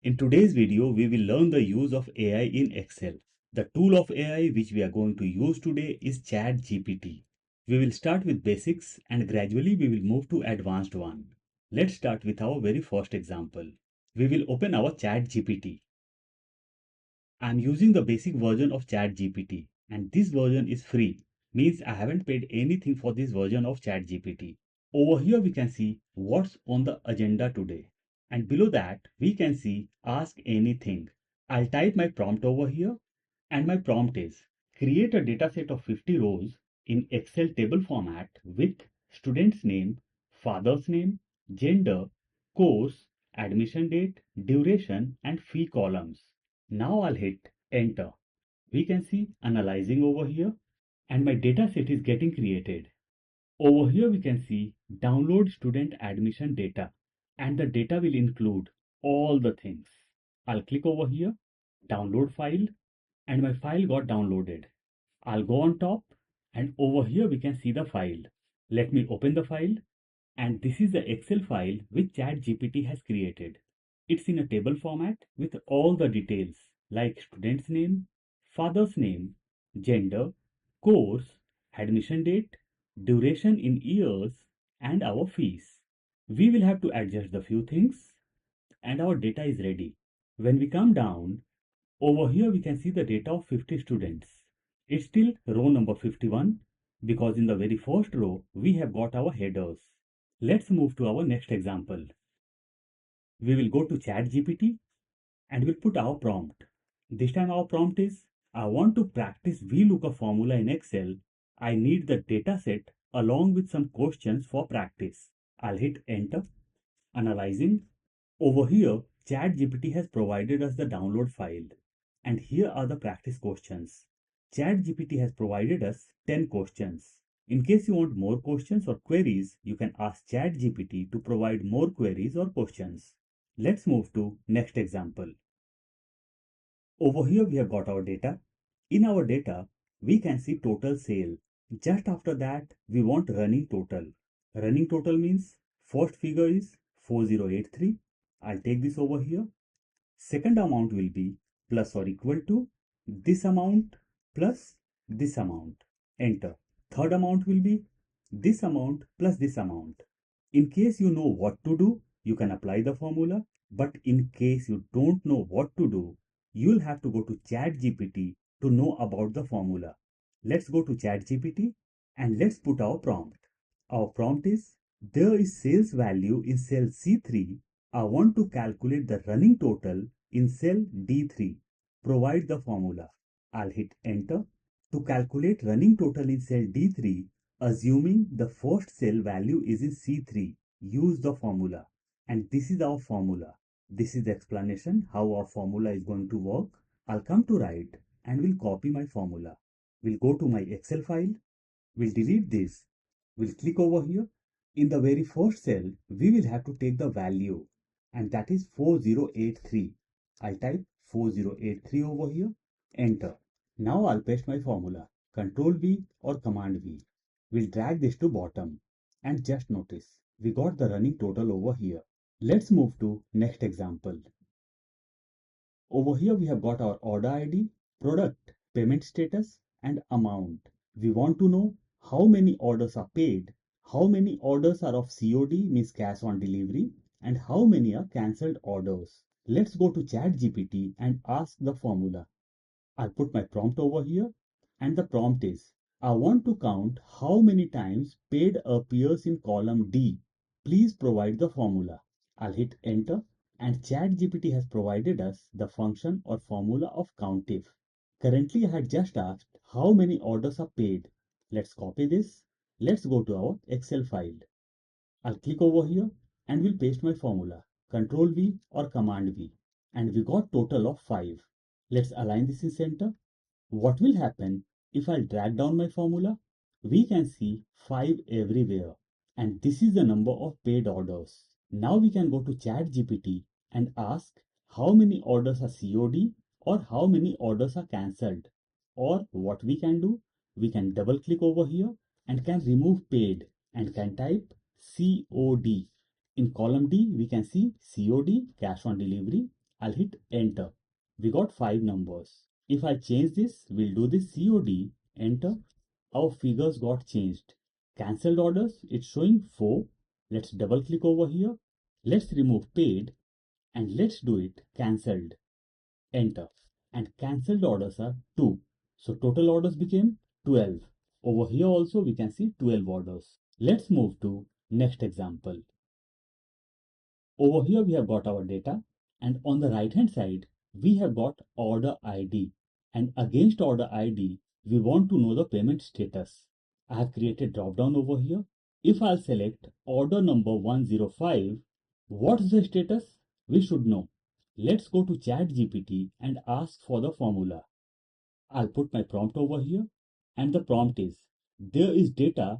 In today's video, we will learn the use of AI in Excel. The tool of AI which we are going to use today is ChatGPT. We will start with basics and gradually we will move to advanced one. Let's start with our very first example. We will open our ChatGPT. I am using the basic version of ChatGPT and this version is free, means I haven't paid anything for this version of ChatGPT. Over here we can see what's on the agenda today. And below that we can see ask anything. I'll type my prompt over here and my prompt is create a dataset of 50 rows in Excel table format with student's name, father's name, gender, course, admission date, duration and fee columns. Now I'll hit enter. We can see analyzing over here and my data set is getting created. Over here we can see download student admission data and the data will include all the things. I'll click over here, download file and my file got downloaded. I'll go on top and over here we can see the file. Let me open the file and this is the Excel file which ChatGPT has created. It's in a table format with all the details like student's name, father's name, gender, course, admission date, duration in years, and our fees. We will have to adjust the few things and our data is ready. When we come down, over here we can see the data of 50 students. It's still row number 51 because in the very first row we have got our headers. Let's move to our next example. We will go to ChatGPT and we'll put our prompt. This time our prompt is, I want to practice VLOOKUP formula in Excel. I need the data set along with some questions for practice. I'll hit enter. Analyzing. Over here, ChatGPT has provided us the download file. And here are the practice questions. ChatGPT has provided us 10 questions. In case you want more questions or queries, you can ask ChatGPT to provide more queries or questions. Let's move to next example. Over here we have got our data. In our data, we can see total sale. Just after that, we want running total. Running total means first figure is 4083. I'll take this over here. Second amount will be plus or equal to this amount plus this amount. Enter. Third amount will be this amount plus this amount. In case you know what to do, you can apply the formula. But in case you don't know what to do, you'll have to go to ChatGPT to know about the formula. Let's go to ChatGPT and let's put our prompt. Our prompt is, there is sales value in cell C3. I want to calculate the running total in cell D3. Provide the formula. I'll hit enter. To calculate running total in cell D3, assuming the first cell value is in C3, use the formula. And this is our formula. This is the explanation how our formula is going to work. I'll come to right and will copy my formula. We'll go to my Excel file. We'll delete this. We'll click over here. In the very first cell, we will have to take the value and that is 4083. I'll type 4083 over here. Enter. Now I'll paste my formula. Control V or Command V. We'll drag this to bottom and just notice we got the running total over here. Let's move to next example. Over here we have got our order ID, product, payment status and amount. We want to know how many orders are paid, how many orders are of COD means cash on delivery and how many are cancelled orders. Let's go to ChatGPT and ask the formula. I'll put my prompt over here and the prompt is, I want to count how many times paid appears in column D. Please provide the formula. I'll hit enter and ChatGPT has provided us the function or formula of COUNTIF. Currently I had just asked how many orders are paid. Let's copy this. Let's go to our Excel file. I'll click over here and we'll paste my formula. Control V or Command V. And we got total of 5. Let's align this in center. What will happen if I drag down my formula? We can see 5 everywhere. And this is the number of paid orders. Now we can go to ChatGPT and ask how many orders are COD or how many orders are cancelled. Or what we can do, we can double click over here and can remove paid and can type COD. In column D, we can see COD, cash on delivery, I'll hit enter. We got 5 numbers. If I change this, we'll do this COD, enter. Our figures got changed. Cancelled orders, it's showing 4. Let's double click over here. Let's remove paid and let's do it cancelled. Enter. And cancelled orders are 2. So total orders became 12. Over here also we can see 12 orders. Let's move to next example. Over here we have got our data, and on the right hand side we have got order ID, and against order ID we want to know the payment status. I have created drop down over here. If I'll select order number 105, what's the status? We should know. Let's go to ChatGPT and ask for the formula. I'll put my prompt over here, and the prompt is, there is data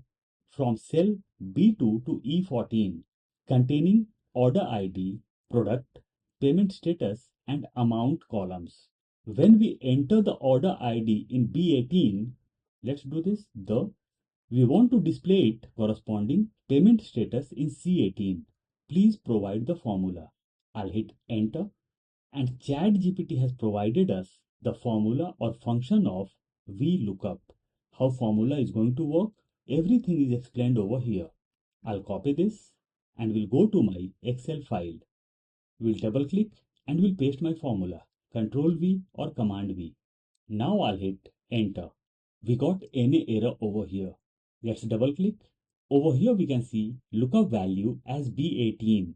from cell B2 to E14 containing order ID, product, payment status, and amount columns. When we enter the order ID in B18, let's do this, we want to display it corresponding payment status in C18. Please provide the formula. I'll hit enter, and ChatGPT has provided us the formula or function of VLOOKUP. How formula is going to work, everything is explained over here. I'll copy this and will go to my Excel file. We'll double click and we'll paste my formula. Control V or Command V. Now I'll hit enter. We got any error over here. Let's double click. Over here we can see lookup value as B18,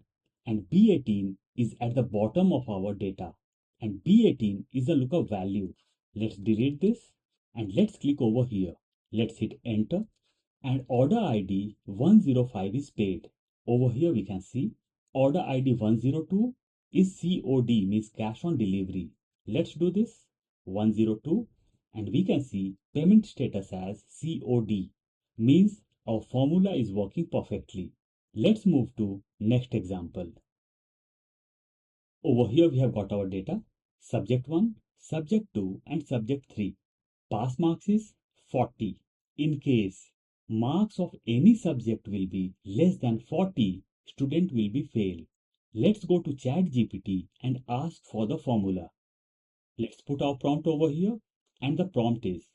and B18 is at the bottom of our data, and B18 is the lookup value. Let's delete this and let's click over here. Let's hit enter, and order ID 105 is paid. Over here we can see order ID 102 is COD, means cash on delivery. Let's do this 102, and we can see payment status as COD, means our formula is working perfectly. Let's move to next example. Over here we have got our data, subject 1, subject 2 and subject 3. Pass marks is 40. In case marks of any subject will be less than 40, student will be fail. Let's go to ChatGPT and ask for the formula. Let's put our prompt over here, and the prompt is,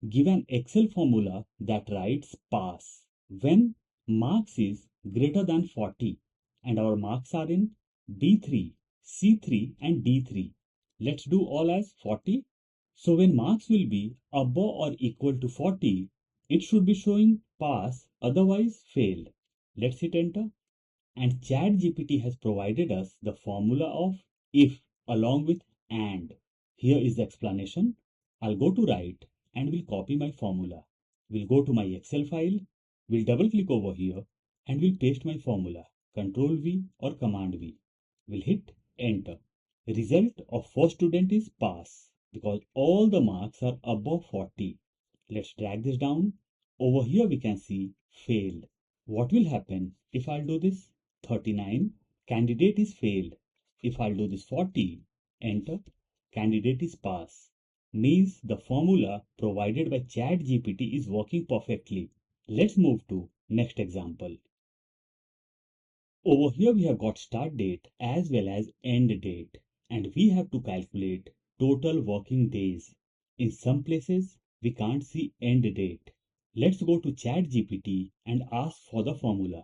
give an Excel formula that writes pass when marks is greater than 40 and our marks are in B3, C3 and D3. Let's do all as 40. So when marks will be above or equal to 40, it should be showing pass, otherwise failed. Let's hit enter, and ChatGPT has provided us the formula of if along with and. Here is the explanation. I'll go to right and will copy my formula. We'll go to my Excel file. We'll double click over here and we'll paste my formula. Control V or Command V. We'll hit enter. Result of first student is pass because all the marks are above 40. Let's drag this down. Over here we can see failed. What will happen if I'll do this? 39, candidate is failed. If I'll do this 40, enter, candidate is pass. Means the formula provided by ChatGPT is working perfectly. Let's move to next example. Over here we have got start date as well as end date, and we have to calculate total working days. In some places we can't see end date. Let's go to ChatGPT and ask for the formula.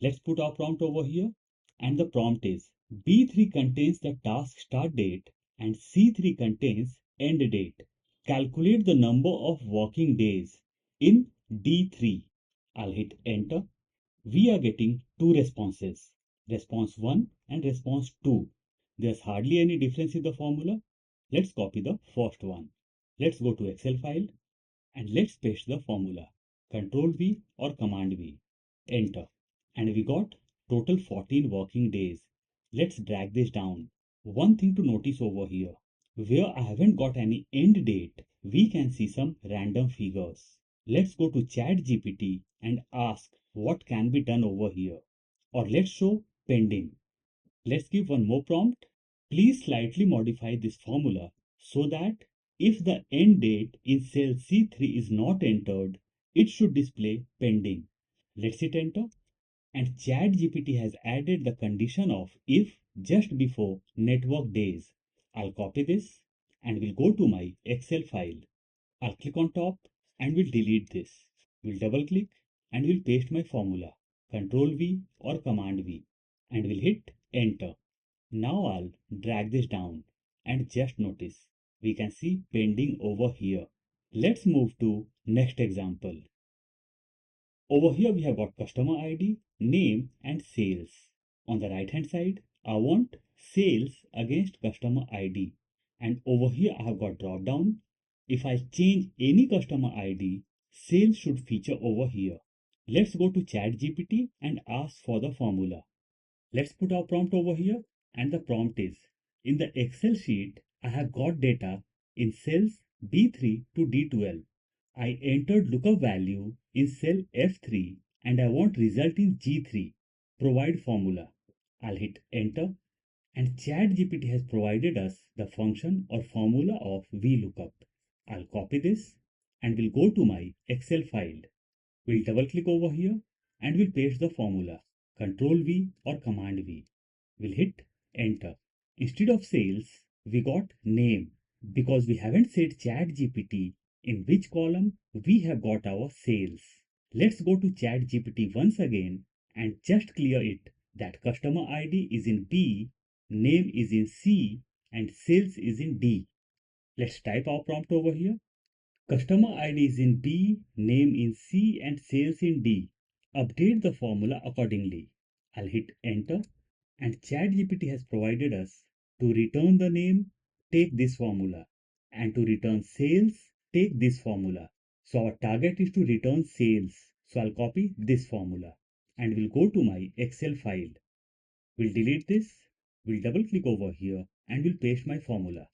Let's put our prompt over here, and the prompt is, B3 contains the task start date and C3 contains end date. Calculate the number of working days in D3. I'll hit enter. We are getting two responses, response 1 and response 2. There's hardly any difference in the formula. Let's copy the first one. Let's go to Excel file and let's paste the formula. Control V or Command V. Enter. And we got total 14 working days. Let's drag this down. One thing to notice over here, where I haven't got any end date, we can see some random figures. Let's go to ChatGPT and ask what can be done over here. Or let's show pending. Let's give one more prompt. Please slightly modify this formula so that if the end date in cell C3 is not entered, it should display pending. Let's hit enter. And ChatGPT has added the condition of if just before network days. I'll copy this and will go to my Excel file. I'll click on top and will delete this. We'll double click and will paste my formula. Control V or Command V and will hit enter. Now I'll drag this down and just notice we can see pending over here. Let's move to next example. Over here we have got customer ID, name and sales. On the right hand side, I want sales against customer ID. And over here I have got drop down. If I change any customer ID, sales should feature over here. Let's go to ChatGPT and ask for the formula. Let's put our prompt over here and the prompt is, in the Excel sheet, I have got data in cells B3 to D12. I entered lookup value in cell F3 and I want result in G3. Provide formula. I'll hit enter and ChatGPT has provided us the function or formula of VLOOKUP. I'll copy this and will go to my Excel file. We'll double click over here and we'll paste the formula. Control V or Command V. We'll hit enter. Instead of sales, we got name because we haven't said ChatGPT in which column we have got our sales. Let's go to ChatGPT once again and just clear it that customer ID is in B, name is in C, and sales is in D. Let's type our prompt over here. Customer ID is in B, name in C, and sales in D. Update the formula accordingly. I'll hit enter and ChatGPT has provided us to return the name, take this formula, and to return sales, take this formula. So our target is to return sales. So I'll copy this formula and we'll go to my Excel file. We'll delete this, we'll double click over here and we'll paste my formula.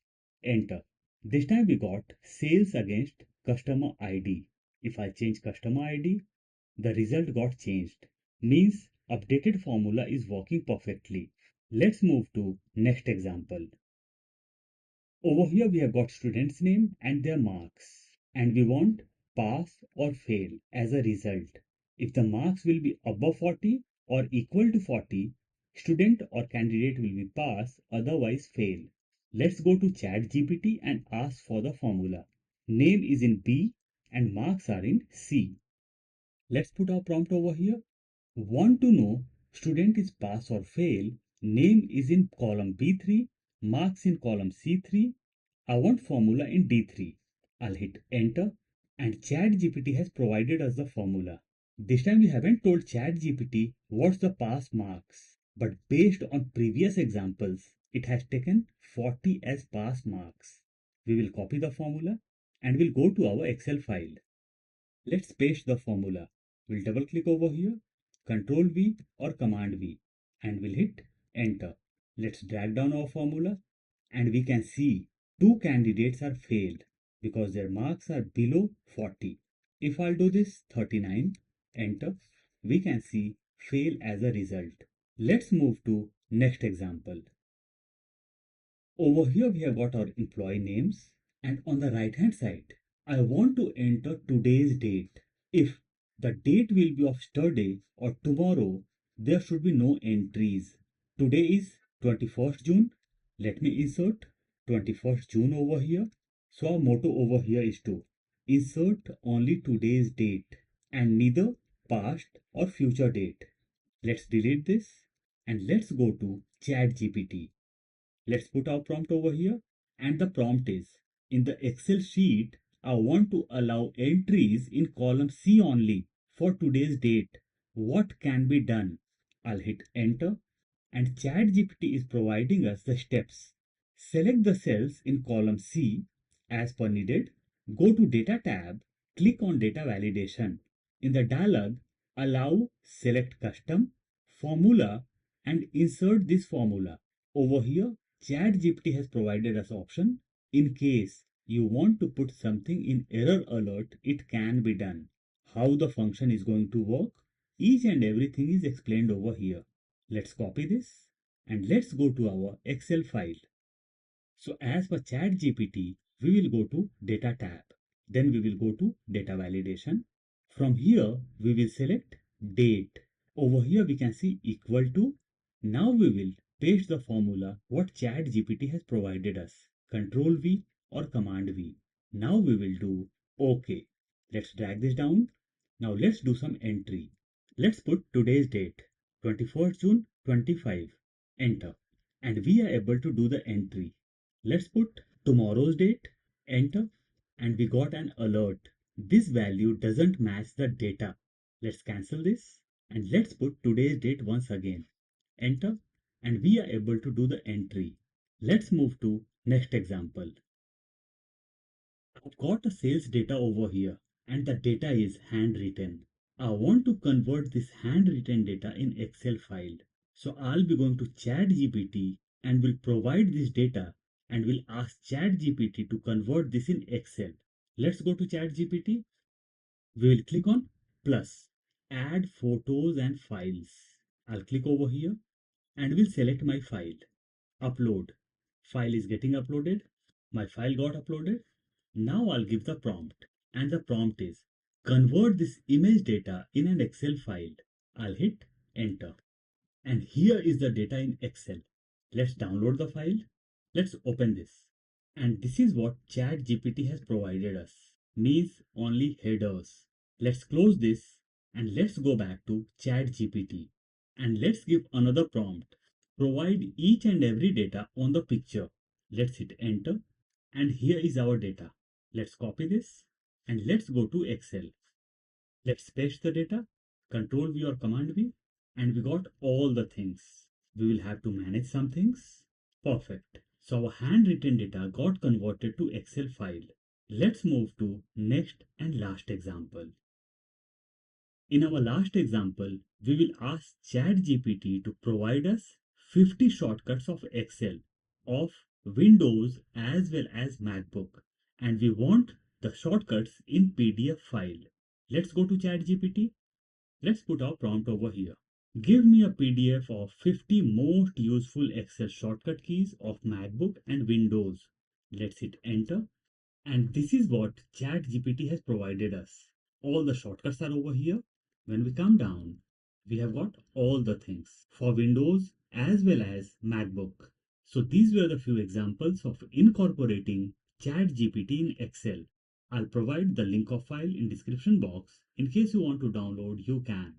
Enter. This time we got sales against customer ID. If I change customer ID, the result got changed. Means updated formula is working perfectly. Let's move to next example. Over here we have got student's name and their marks and we want pass or fail as a result. If the marks will be above 40 or equal to 40, student or candidate will be pass, otherwise fail. Let's go to ChatGPT and ask for the formula. Name is in B and marks are in C. Let's put our prompt over here. Want to know student is pass or fail, name is in column B3, marks in column C3. I want formula in D3. I'll hit enter and ChatGPT has provided us the formula. This time we haven't told ChatGPT what's the pass marks, but based on previous examples, it has taken 40 as pass marks. We will copy the formula and we'll go to our Excel file. Let's paste the formula. We'll double click over here, Control V or Command V, and we'll hit enter. Let's drag down our formula and we can see two candidates are failed because their marks are below 40. If I'll do this 39, enter, we can see fail as a result. Let's move to next example. Over here we have got our employee names and on the right hand side, I want to enter today's date. If the date will be of yesterday or tomorrow, there should be no entries. Today is 21st June. Let me insert 21st June over here. So our motto over here is to insert only today's date and neither past or future date. Let's delete this and let's go to ChatGPT. Let's put our prompt over here and the prompt is, in the Excel sheet, I want to allow entries in column C only for today's date. What can be done? I'll hit enter and ChatGPT is providing us the steps. Select the cells in column C as per needed. Go to data tab, click on data validation. In the dialog, allow select custom, formula and insert this formula. Over here, ChatGPT has provided us option. In case you want to put something in error alert, it can be done. How the function is going to work, each and everything is explained over here. Let's copy this and let's go to our Excel file. So as per ChatGPT, we will go to data tab. Then we will go to data validation. From here, we will select date. Over here we can see equal to. Now we will paste the formula what ChatGPT has provided us. Control V or Command V. Now we will do OK. Let's drag this down. Now let's do some entry. Let's put today's date 24th June 25. Enter. And we are able to do the entry. Let's put tomorrow's date. Enter. And we got an alert. This value doesn't match the data. Let's cancel this. And let's put today's date once again. Enter. And we are able to do the entry. Let's move to next example. I've got a sales data over here and the data is handwritten. I want to convert this handwritten data in Excel file. So I'll be going to ChatGPT and will provide this data and will ask ChatGPT to convert this in Excel. Let's go to ChatGPT. We will click on plus, add photos and files. I'll click over here and will select my file. Upload. File is getting uploaded. My file got uploaded. Now I'll give the prompt. And the prompt is convert this image data in an Excel file. I'll hit enter. And here is the data in Excel. Let's download the file. Let's open this. And this is what ChatGPT has provided us. Means only headers. Let's close this and let's go back to ChatGPT. And let's give another prompt. Provide each and every data on the picture. Let's hit enter. And here is our data. Let's copy this and let's go to Excel. Let's paste the data, Control V or Command V, and we got all the things. We will have to manage some things. Perfect. So our handwritten data got converted to Excel file. Let's move to next and last example. In our last example, we will ask ChatGPT to provide us 50 shortcuts of Excel of Windows as well as MacBook, and we want the shortcuts in PDF file. Let's go to ChatGPT. Let's put our prompt over here. Give me a PDF of 50 most useful Excel shortcut keys of MacBook and Windows. Let's hit enter. And this is what ChatGPT has provided us. All the shortcuts are over here. When we come down, we have got all the things for Windows as well as MacBook. So these were the few examples of incorporating ChatGPT in Excel. I'll provide the link of file in description box. In case you want to download, you can.